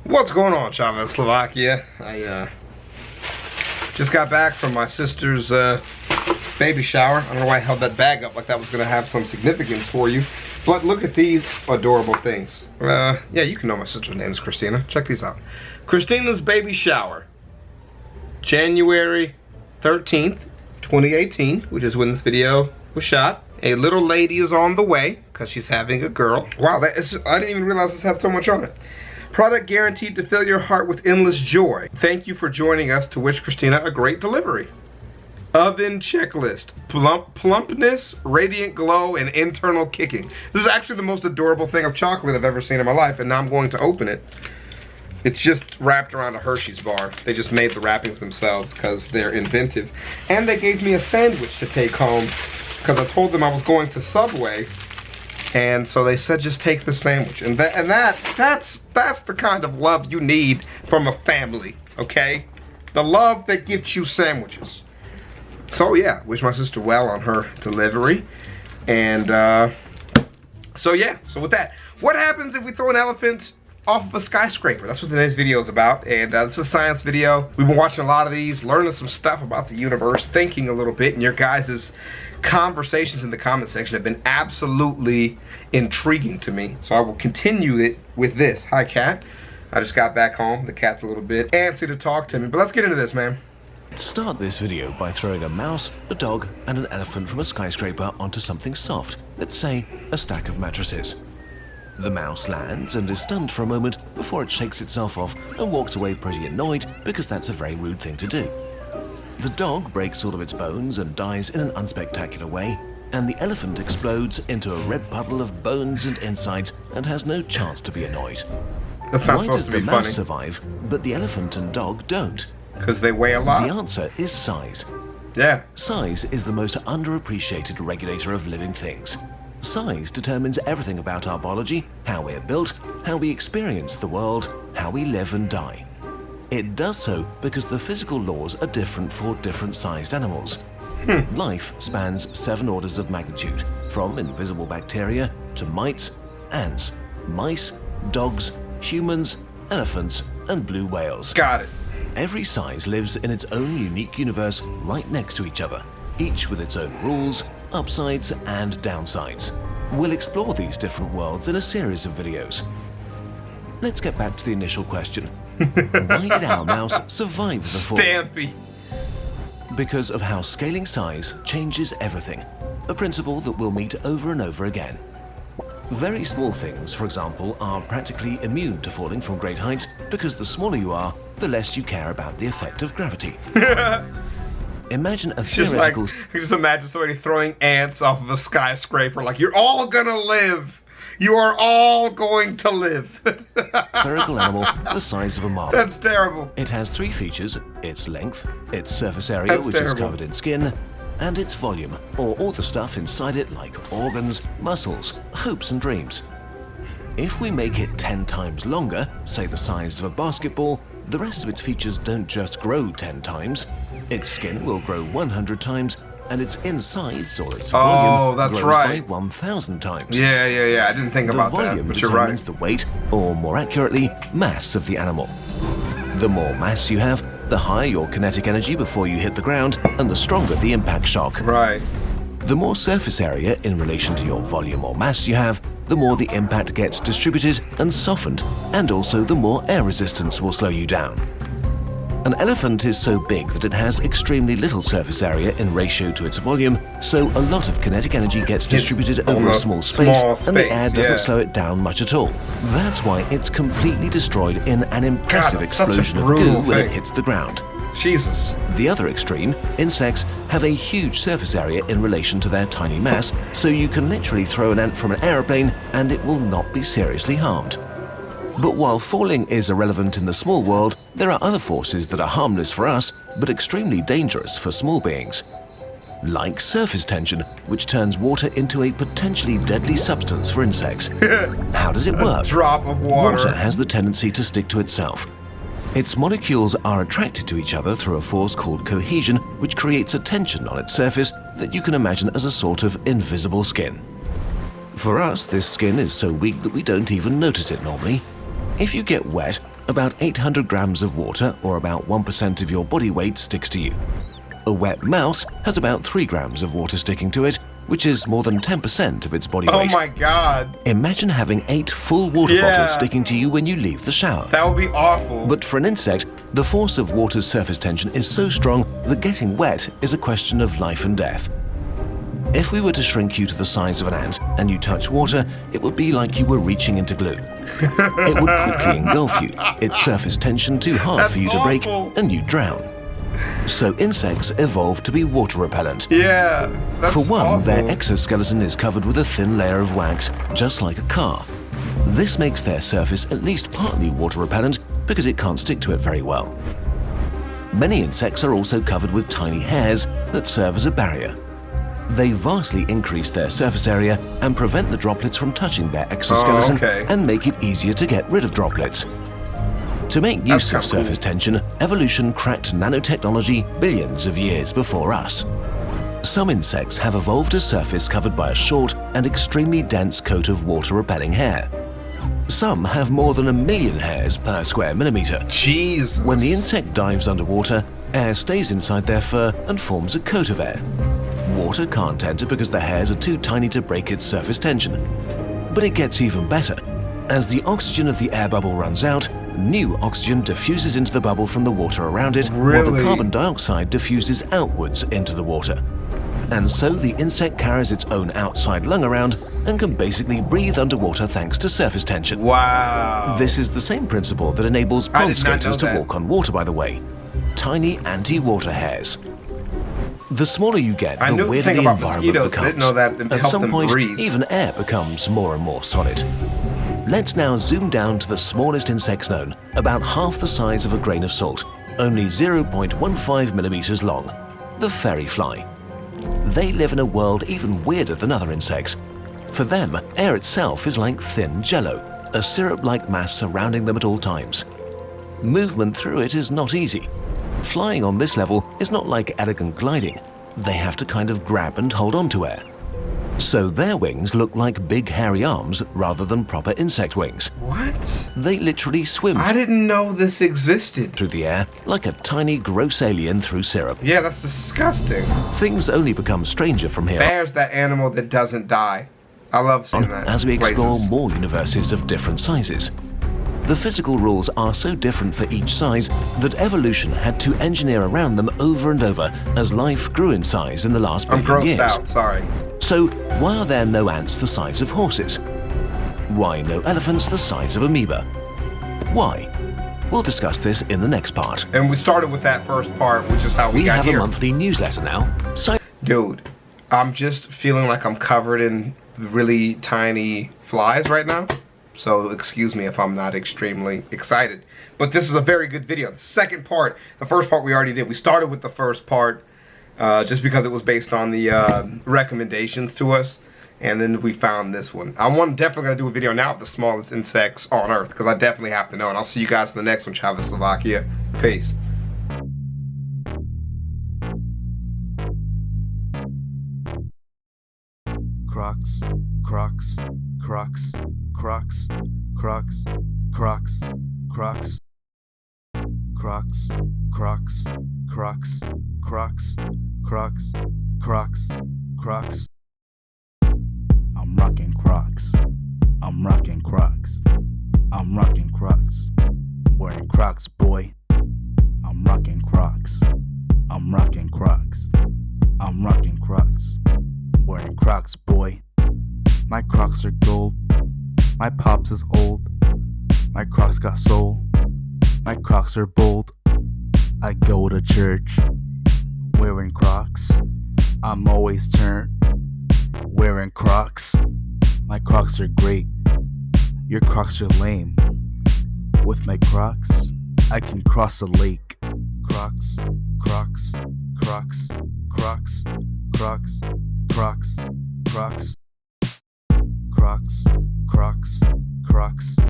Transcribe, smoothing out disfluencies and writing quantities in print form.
What's going on, ChavezzSlovakia? I just got back from my sister's baby shower. I don't know why I held that bag up like that was gonna have some significance for you. But look at these adorable things. Yeah, you can know my sister's name is Christina. Check these out. Christina's baby shower. January 13th, 2018, which is when this video was shot. A little lady is on the way because she's having a girl. Wow, I didn't even realize this had so much on it. Product guaranteed to fill your heart with endless joy. Thank you for joining us to wish Christina a great delivery. Oven checklist. Plumpness, radiant glow, and internal kicking. This is actually the most adorable thing of chocolate I've ever seen in my life, and now I'm going to open it. It's just wrapped around a Hershey's bar. They just made the wrappings themselves because they're inventive. And they gave me a sandwich to take home because I told them I was going to Subway. And so they said, just take the sandwich. And that's the kind of love you need from a family, okay? The love that gives you sandwiches. So yeah, wish my sister well on her delivery. And so yeah, so with that, what happens if we throw an elephant off of a skyscraper? That's what today's video is about. And this is a science video. We've been watching a lot of these, learning some stuff about the universe, thinking a little bit, and your guys' conversations in the comment section have been absolutely intriguing to me. So I will continue it with this. Hi, cat. I just got back home. The cat's a little bit antsy to talk to me, but let's get into this, man. Start this video by throwing a mouse, a dog, and an elephant from a skyscraper onto something soft, let's say a stack of mattresses. The mouse lands and is stunned for a moment before it shakes itself off and walks away pretty annoyed because that's a very rude thing to do. The dog breaks all of its bones and dies in an unspectacular way, and the elephant explodes into a red puddle of bones and insides and has no chance to be annoyed. Why does the mouse survive, but the elephant and dog don't? Because they weigh a lot. The answer is size. Yeah. Size is the most underappreciated regulator of living things. Size determines everything about our biology, how we're built, how we experience the world, how we live and die. It does so because the physical laws are different for different sized animals. Life spans 7 orders of magnitude, from invisible bacteria to mites, ants, mice, dogs, humans, elephants, and blue whales. Got it. Every size lives in its own unique universe right next to each other, each with its own rules, upsides and downsides. We'll explore these different worlds in a series of videos. Let's get back to the initial question. Why did our mouse survive the fall? Stampy. Because of how scaling size changes everything, a principle that we'll meet over and over again. Very small things, for example, are practically immune to falling from great heights because the smaller you are, the less you care about the effect of gravity. Imagine a theoretical... Just imagine somebody throwing ants off of a skyscraper like, you're all gonna live. You are all going to live. spherical animal the size of a marble. That's terrible. It has 3 features: its length, its surface area, which is covered in skin, and its volume, or all the stuff inside it like organs, muscles, hopes and dreams. If we make it 10 times longer, say the size of a basketball, the rest of its features don't just grow 10 times. Its skin will grow 100 times, and its insides, or its volume, grows by 1,000 times. Yeah, I didn't think about that, but you're right. The volume determines the weight, or more accurately, mass of the animal. The more mass you have, the higher your kinetic energy before you hit the ground, and the stronger the impact shock. Right. The more surface area in relation to your volume or mass you have, the more the impact gets distributed and softened, and also the more air resistance will slow you down. An elephant is so big that it has extremely little surface area in ratio to its volume, so a lot of kinetic energy gets distributed over a small space, and the air doesn't slow it down much at all. That's why it's completely destroyed in an impressive explosion of goo when it hits the ground. Jesus. The other extreme, insects, have a huge surface area in relation to their tiny mass, so you can literally throw an ant from an aeroplane and it will not be seriously harmed. But while falling is irrelevant in the small world, there are other forces that are harmless for us, but extremely dangerous for small beings. Like surface tension, which turns water into a potentially deadly substance for insects. How does it work? A drop of water. Water has the tendency to stick to itself. Its molecules are attracted to each other through a force called cohesion, which creates a tension on its surface that you can imagine as a sort of invisible skin. For us, this skin is so weak that we don't even notice it normally. If you get wet, about 800 grams of water, or about 1% of your body weight, sticks to you. A wet mouse has about 3 grams of water sticking to it, which is more than 10% of its body weight. Oh my God. Imagine having 8 full water bottles sticking to you when you leave the shower. That would be awful. But for an insect, the force of water's surface tension is so strong that getting wet is a question of life and death. If we were to shrink you to the size of an ant and you touch water, it would be like you were reaching into glue. It would quickly engulf you, its surface tension too hard for you to break, and you drown. So insects evolved to be water repellent. Yeah, that's For one, awful. their exoskeleton is covered with a thin layer of wax, just like a car. This makes their surface at least partly water repellent because it can't stick to it very well. Many insects are also covered with tiny hairs that serve as a barrier. They vastly increase their surface area and prevent the droplets from touching their exoskeleton and make it easier to get rid of droplets. To make use of surface tension, evolution cracked nanotechnology billions of years before us. Some insects have evolved a surface covered by a short and extremely dense coat of water-repelling hair. Some have more than 1 million hairs per square millimeter. Jesus. When the insect dives underwater, air stays inside their fur and forms a coat of air. Water can't enter because the hairs are too tiny to break its surface tension. But it gets even better. As the oxygen of the air bubble runs out, new oxygen diffuses into the bubble from the water around it, while the carbon dioxide diffuses outwards into the water. And so the insect carries its own outside lung around and can basically breathe underwater thanks to surface tension. Wow. This is the same principle that enables pond skaters to walk on water, by the way. Tiny anti-water hairs. The smaller you get, the weirder the environment becomes. At some point, even air becomes more and more solid. Let's now zoom down to the smallest insects known, about half the size of a grain of salt, only 0.15 millimeters long, the fairy fly. They live in a world even weirder than other insects. For them, air itself is like thin jello, a syrup-like mass surrounding them at all times. Movement through it is not easy. Flying on this level is not like elegant gliding. They have to kind of grab and hold on to air. So their wings look like big hairy arms rather than proper insect wings. What? They literally swim. I didn't know this existed. Through the air like a tiny gross alien through syrup. Yeah, that's disgusting. Things only become stranger from here. Bear's that animal that doesn't die. I love seeing that. As we explore more universes of different sizes. The physical rules are so different for each size that evolution had to engineer around them over and over as life grew in size in the last billion years. I'm grossed out, sorry. So why are there no ants the size of horses? Why no elephants the size of amoeba? Why? We'll discuss this in the next part. And we started with that first part, which is how we got here. We have a monthly newsletter now. So dude, I'm just feeling like I'm covered in really tiny flies right now. So excuse me if I'm not extremely excited. But this is a very good video. The second part, the first part we already did. We started with the first part just because it was based on the recommendations to us. And then we found this one. I'm definitely going to do a video now of the smallest insects on Earth, because I definitely have to know. And I'll see you guys in the next one, ChavezzSlovakia. Peace. Crocs, Crocs, Crocs, Crocs, Crocs, Crocs, Crocs, Crocs, Crocs, Crocs, Crocs, Crocs, Crocs, Crocs. I'm rocking Crocs. I'm rocking Crocs. I'm rocking Crocs. Wearing Crocs, boy. I'm rocking Crocs. I'm rocking Crocs. I'm rocking Crocs. Wearing Crocs, boy. My Crocs are gold. My pops is old. My Crocs got soul. My Crocs are bold. I go to church wearing Crocs. I'm always turned wearing Crocs. My Crocs are great. Your Crocs are lame. With my Crocs, I can cross a lake. Crocs, Crocs, Crocs, Crocs, Crocs, Crocs, Crocs, Crocs, Crocs, Crocs.